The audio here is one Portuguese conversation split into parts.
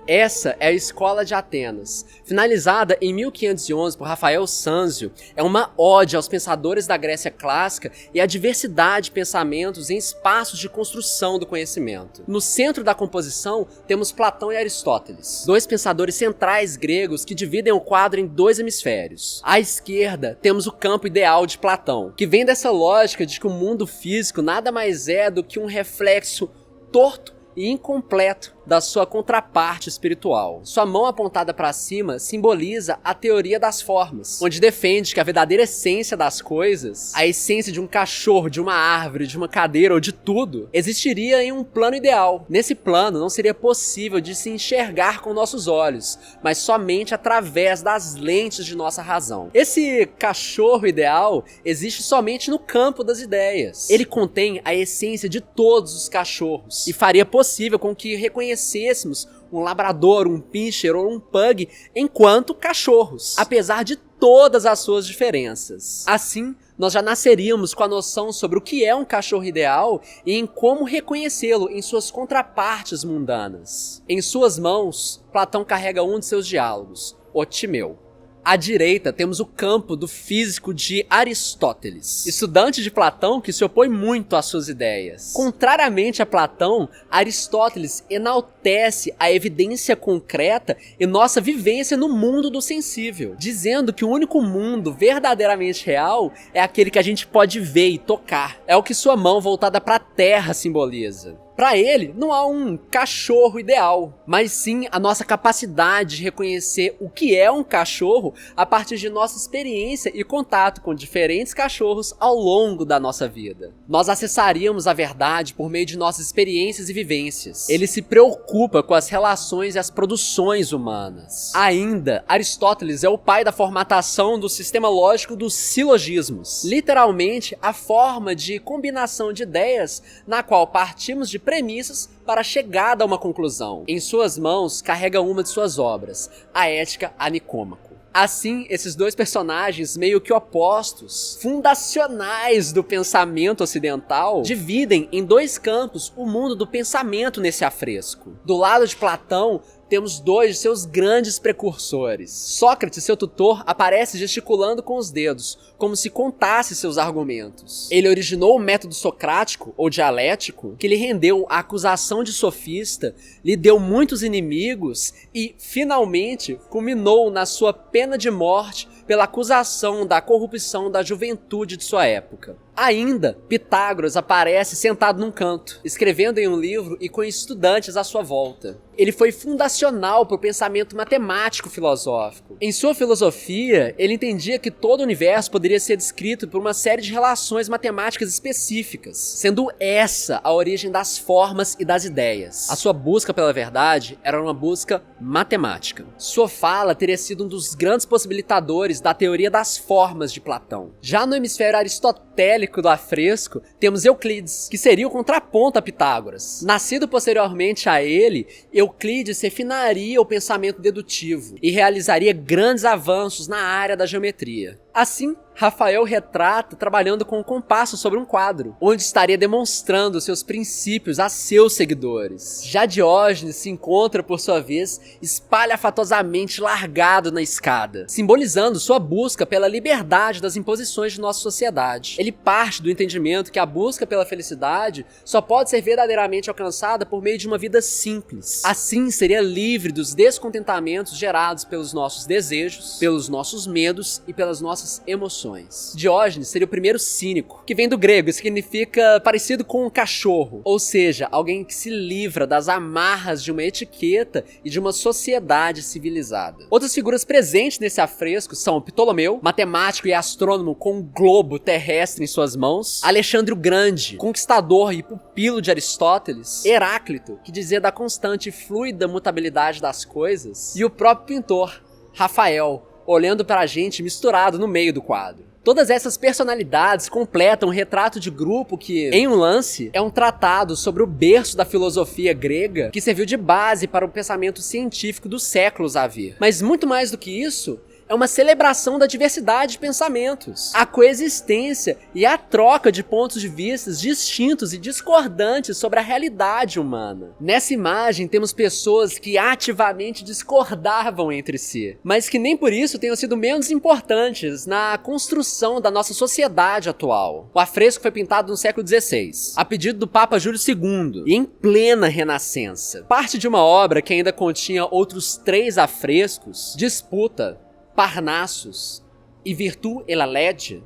Essa é a Escola de Atenas. Finalizada em 1511 por Rafael Sanzio, é uma ode aos pensadores da Grécia clássica e à diversidade de pensamentos em espaços de construção do conhecimento. No centro da composição temos Platão e Aristóteles, dois pensadores centrais gregos que dividem o quadro em dois hemisférios. À esquerda temos o campo ideal de Platão, que vem dessa lógica de que o mundo físico nada mais é do que um reflexo torto e incompleto da sua contraparte espiritual. Sua mão apontada para cima simboliza a teoria das formas, onde defende que a verdadeira essência das coisas, a essência de um cachorro, de uma árvore, de uma cadeira ou de tudo, existiria em um plano ideal. Nesse plano não seria possível de se enxergar com nossos olhos, mas somente através das lentes de nossa razão. Esse cachorro ideal existe somente no campo das ideias. Ele contém a essência de todos os cachorros e faria possível com que reconhecêssemos um labrador, um pinscher ou um pug enquanto cachorros, apesar de todas as suas diferenças. Assim, nós já nasceríamos com a noção sobre o que é um cachorro ideal e em como reconhecê-lo em suas contrapartes mundanas. Em suas mãos, Platão carrega um de seus diálogos, o Timeu. À direita, temos o campo do físico de Aristóteles, estudante de Platão que se opõe muito às suas ideias. Contrariamente a Platão, Aristóteles enaltece a evidência concreta e nossa vivência no mundo do sensível, dizendo que o único mundo verdadeiramente real é aquele que a gente pode ver e tocar. É o que sua mão voltada para a terra simboliza. Para ele, não há um cachorro ideal, mas sim a nossa capacidade de reconhecer o que é um cachorro a partir de nossa experiência e contato com diferentes cachorros ao longo da nossa vida. Nós acessaríamos a verdade por meio de nossas experiências e vivências. Ele se preocupa com as relações e as produções humanas. Ainda, Aristóteles é o pai da formatação do sistema lógico dos silogismos, literalmente a forma de combinação de ideias na qual partimos de premissas para a chegada a uma conclusão. Em suas mãos carrega uma de suas obras, a Ética a Nicômaco. Assim, esses dois personagens meio que opostos, fundacionais do pensamento ocidental, dividem em dois campos o mundo do pensamento nesse afresco. Do lado de Platão, temos dois de seus grandes precursores. Sócrates, seu tutor, aparece gesticulando com os dedos, como se contasse seus argumentos. Ele originou o método socrático, ou dialético, que lhe rendeu a acusação de sofista, lhe deu muitos inimigos e, finalmente, culminou na sua pena de morte pela acusação da corrupção da juventude de sua época. Ainda, Pitágoras aparece sentado num canto, escrevendo em um livro e com estudantes à sua volta. Ele foi fundacional para o pensamento matemático filosófico. Em sua filosofia, ele entendia que todo o universo poderia ser descrito por uma série de relações matemáticas específicas, sendo essa a origem das formas e das ideias. A sua busca pela verdade era uma busca matemática. Sua fala teria sido um dos grandes possibilitadores da teoria das formas de Platão. Já no hemisfério aristotélico do afresco, temos Euclides, que seria o contraponto a Pitágoras. Nascido posteriormente a ele, Euclides refinaria o pensamento dedutivo e realizaria grandes avanços na área da geometria. Assim, Rafael retrata trabalhando com um compasso sobre um quadro, onde estaria demonstrando seus princípios a seus seguidores. Já Diógenes se encontra, por sua vez, espalhafatosamente largado na escada, simbolizando sua busca pela liberdade das imposições de nossa sociedade. Ele parte do entendimento que a busca pela felicidade só pode ser verdadeiramente alcançada por meio de uma vida simples. Assim, seria livre dos descontentamentos gerados pelos nossos desejos, pelos nossos medos e pelas nossas emoções. Diógenes seria o primeiro cínico, que vem do grego e significa parecido com um cachorro, ou seja, alguém que se livra das amarras de uma etiqueta e de uma sociedade civilizada. Outras figuras presentes nesse afresco são Ptolomeu, matemático e astrônomo com um globo terrestre em suas mãos, Alexandre o Grande, conquistador e pupilo de Aristóteles, Heráclito, que dizia da constante e fluida mutabilidade das coisas, e o próprio pintor, Rafael, olhando para a gente misturado no meio do quadro. Todas essas personalidades completam um retrato de grupo que, em um lance, é um tratado sobre o berço da filosofia grega que serviu de base para o pensamento científico dos séculos a vir. Mas muito mais do que isso, é uma celebração da diversidade de pensamentos, a coexistência e a troca de pontos de vista distintos e discordantes sobre a realidade humana. Nessa imagem temos pessoas que ativamente discordavam entre si, mas que nem por isso tenham sido menos importantes na construção da nossa sociedade atual. O afresco foi pintado no século XVI, a pedido do Papa Júlio II, e em plena Renascença. Parte de uma obra que ainda continha outros 3 afrescos, Disputa, Parnassus e Virtu et la Legge.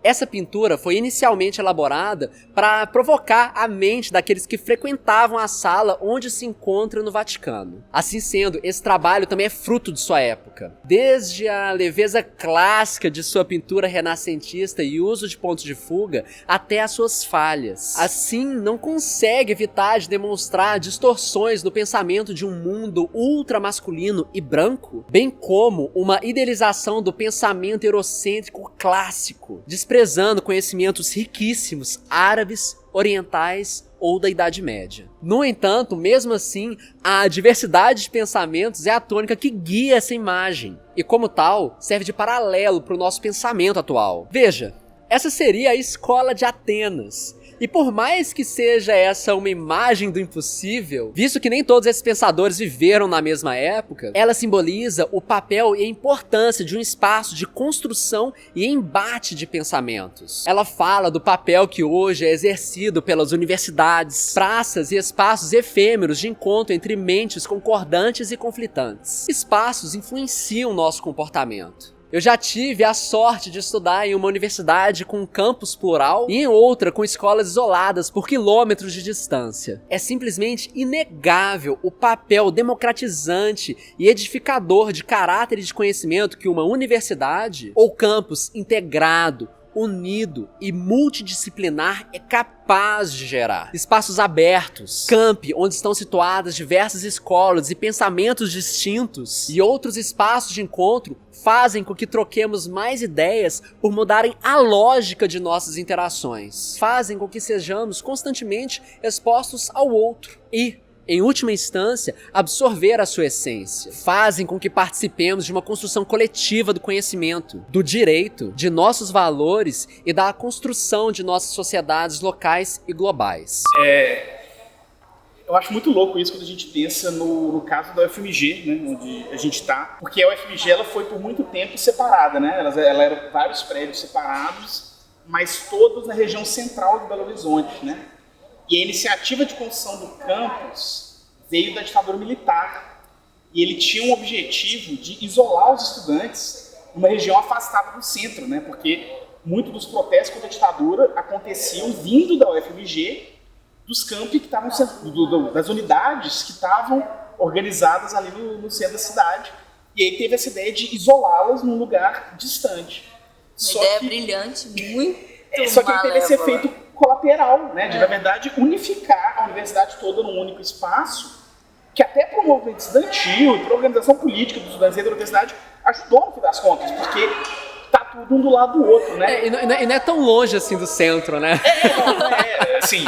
Essa pintura foi inicialmente elaborada para provocar a mente daqueles que frequentavam a sala onde se encontra no Vaticano. Assim sendo, esse trabalho também é fruto de sua época. Desde a leveza clássica de sua pintura renascentista e uso de pontos de fuga, até as suas falhas. Assim, não consegue evitar de demonstrar distorções no pensamento de um mundo ultramasculino e branco, bem como uma idealização do pensamento eurocêntrico clássico, desprezando conhecimentos riquíssimos árabes, orientais ou da Idade Média. No entanto, mesmo assim, a diversidade de pensamentos é a tônica que guia essa imagem, e como tal, serve de paralelo para o nosso pensamento atual. Veja, essa seria a escola de Atenas. E por mais que seja essa uma imagem do impossível, visto que nem todos esses pensadores viveram na mesma época, ela simboliza o papel e a importância de um espaço de construção e embate de pensamentos. Ela fala do papel que hoje é exercido pelas universidades, praças e espaços efêmeros de encontro entre mentes concordantes e conflitantes. Espaços influenciam nosso comportamento. Eu já tive a sorte de estudar em uma universidade com um campus plural e em outra com escolas isoladas por quilômetros de distância. É simplesmente inegável o papel democratizante e edificador de caráter e de conhecimento que uma universidade ou campus integrado, unido e multidisciplinar é capaz de gerar. Espaços abertos, campi onde estão situadas diversas escolas e pensamentos distintos, e outros espaços de encontro fazem com que troquemos mais ideias por mudarem a lógica de nossas interações. Fazem com que sejamos constantemente expostos ao outro e, em última instância, absorver a sua essência. Fazem com que participemos de uma construção coletiva do conhecimento, do direito, de nossos valores e da construção de nossas sociedades locais e globais. Eu acho muito louco isso quando a gente pensa no caso da UFMG, né, onde a gente está, porque a UFMG ela foi por muito tempo separada, né? Ela era vários prédios separados, mas todos na região central de Belo Horizonte, né? E a iniciativa de construção do campus veio da ditadura militar. E ele tinha um objetivo de isolar os estudantes numa região afastada do centro, né? Porque muitos dos protestos contra a ditadura aconteciam vindo da UFMG, dos campi que estavam, das unidades que estavam organizadas ali no centro da cidade. E aí teve essa ideia de isolá-las num lugar distante. Uma ideia brilhante, muito só que teve esse efeito colateral, né, de, na verdade, unificar a universidade toda num único espaço, que até para o movimento estudantil e para a organização política dos estudantes da universidade ajudou no fim das contas, porque tá tudo um do lado do outro, né? E não é tão longe assim do centro, né? Assim,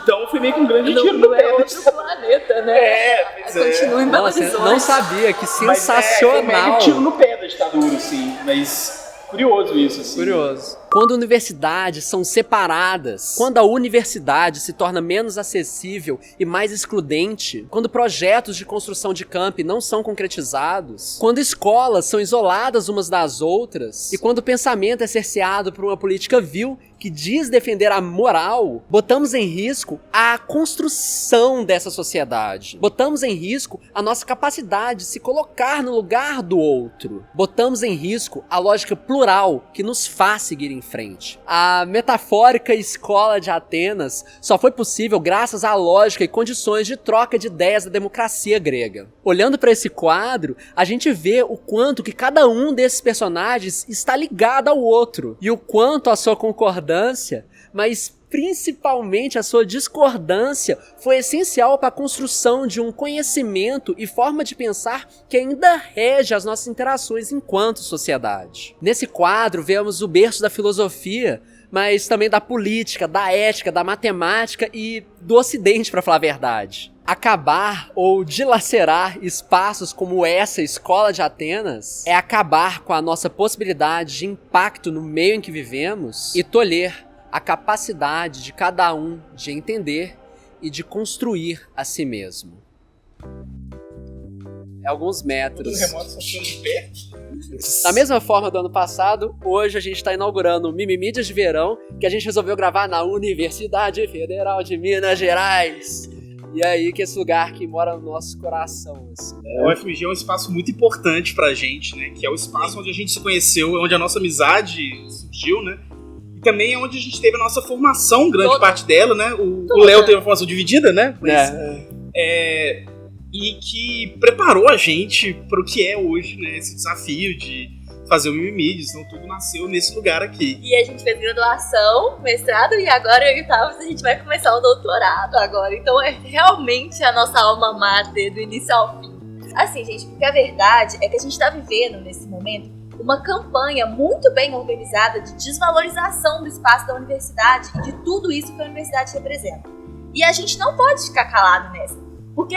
então foi meio que um grande tiro no pé. É outro planeta, né? Continua em Belo Horizonte. Não sabia, que sensacional. Foi meio que tiro no pé da ditadura, assim, mas curioso isso, assim. Curioso. Quando universidades são separadas, quando a universidade se torna menos acessível e mais excludente, quando projetos de construção de campi não são concretizados, quando escolas são isoladas umas das outras, e quando o pensamento é cerceado por uma política vil que diz defender a moral, botamos em risco a construção dessa sociedade. Botamos em risco a nossa capacidade de se colocar no lugar do outro. Botamos em risco a lógica plural que nos faz seguir em frente. A metafórica escola de Atenas só foi possível graças à lógica e condições de troca de ideias da democracia grega. Olhando para esse quadro, a gente vê o quanto que cada um desses personagens está ligado ao outro, e o quanto a sua concordância, mas principalmente a sua discordância, foi essencial para a construção de um conhecimento e forma de pensar que ainda rege as nossas interações enquanto sociedade. Nesse quadro vemos o berço da filosofia, mas também da política, da ética, da matemática e do Ocidente, para falar a verdade. Acabar ou dilacerar espaços como essa escola de Atenas é acabar com a nossa possibilidade de impacto no meio em que vivemos e tolher a capacidade de cada um de entender e de construir a si mesmo. É alguns metros. Da mesma forma do ano passado, hoje a gente está inaugurando o Mimimídias de Verão, que a gente resolveu gravar na Universidade Federal de Minas Gerais. E aí que esse lugar que mora no nosso coração. Assim, né? O UFMG é um espaço muito importante pra gente, né? Que é o espaço onde a gente se conheceu, onde a nossa amizade surgiu, né? E também é onde a gente teve a nossa formação, grande parte dela, né? O Léo teve uma formação dividida, né? Mas, e que preparou a gente para o que é hoje, né? Esse desafio de fazer o Mimimídias. Então tudo nasceu nesse lugar aqui. E a gente fez graduação, mestrado, e agora eu e o Tavos, a gente vai começar o doutorado agora. Então é realmente a nossa alma mater do início ao fim. Assim, gente, porque a verdade é que a gente está vivendo nesse momento uma campanha muito bem organizada de desvalorização do espaço da universidade e de tudo isso que a universidade representa. E a gente não pode ficar calado nessa. Porque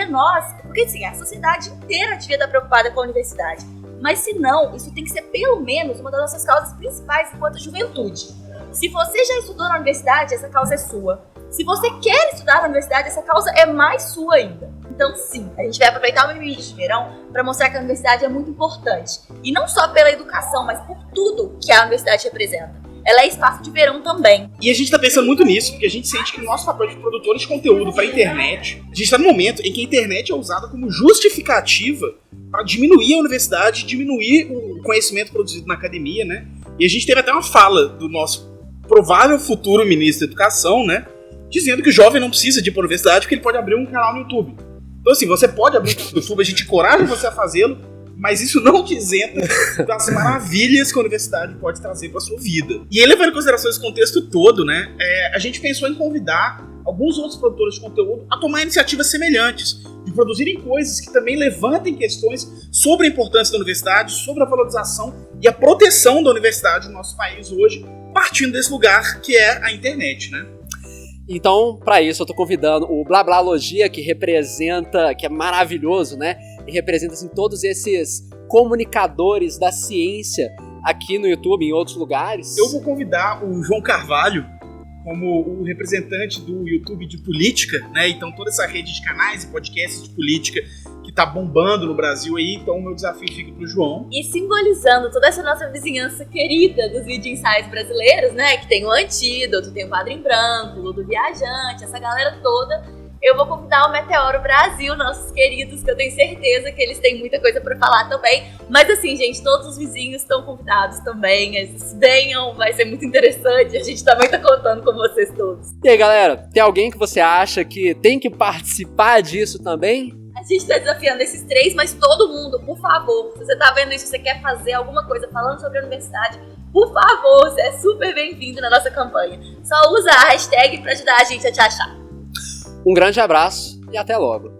assim, a sociedade inteira devia estar preocupada com a universidade. Mas se não, isso tem que ser pelo menos uma das nossas causas principais enquanto juventude. Se você já estudou na universidade, essa causa é sua. Se você quer estudar na universidade, essa causa é mais sua ainda. Então sim, a gente vai aproveitar o Mimimídias de Verão para mostrar que a universidade é muito importante. E não só pela educação, mas por tudo que a universidade representa. Ela é espaço de verão também. E a gente tá pensando muito nisso, porque a gente sente que o nosso papel de produtores de conteúdo para a internet, a gente tá no momento em que a internet é usada como justificativa para diminuir a universidade, diminuir o conhecimento produzido na academia, né? E a gente teve até uma fala do nosso provável futuro ministro da Educação, né? Dizendo que o jovem não precisa de ir para a universidade porque ele pode abrir um canal no YouTube. Então assim, você pode abrir um canal no YouTube, a gente encoraja você a fazê-lo, mas isso não te isenta das maravilhas que a universidade pode trazer para a sua vida. E aí, levando em consideração esse contexto todo, né, a gente pensou em convidar alguns outros produtores de conteúdo a tomar iniciativas semelhantes, de produzirem coisas que também levantem questões sobre a importância da universidade, sobre a valorização e a proteção da universidade no nosso país hoje, partindo desse lugar que é a internet, né? Então, para isso, eu tô convidando o Blablalogia, que é maravilhoso, né? E representa, assim, todos esses comunicadores da ciência aqui no YouTube e em outros lugares. Eu vou convidar o João Carvalho como o representante do YouTube de política, né? Então, toda essa rede de canais e podcasts de política que tá bombando no Brasil aí, então o meu desafio fica pro João. E simbolizando toda essa nossa vizinhança querida dos vídeo ensaios brasileiros, né? Que tem o Antídoto, tem o Quadro em Branco, o Ludo Viajante, essa galera toda. Eu vou convidar o Meteoro Brasil, nossos queridos, que eu tenho certeza que eles têm muita coisa pra falar também. Mas assim, gente, todos os vizinhos estão convidados também. Eles venham, vai ser muito interessante. A gente também tá contando com vocês todos. E aí, galera, tem alguém que você acha que tem que participar disso também? A gente tá desafiando esses 3, mas todo mundo, por favor, se você tá vendo isso, você quer fazer alguma coisa falando sobre a universidade, por favor, você é super bem-vindo na nossa campanha. Só usa a hashtag pra ajudar a gente a te achar. Um grande abraço e até logo.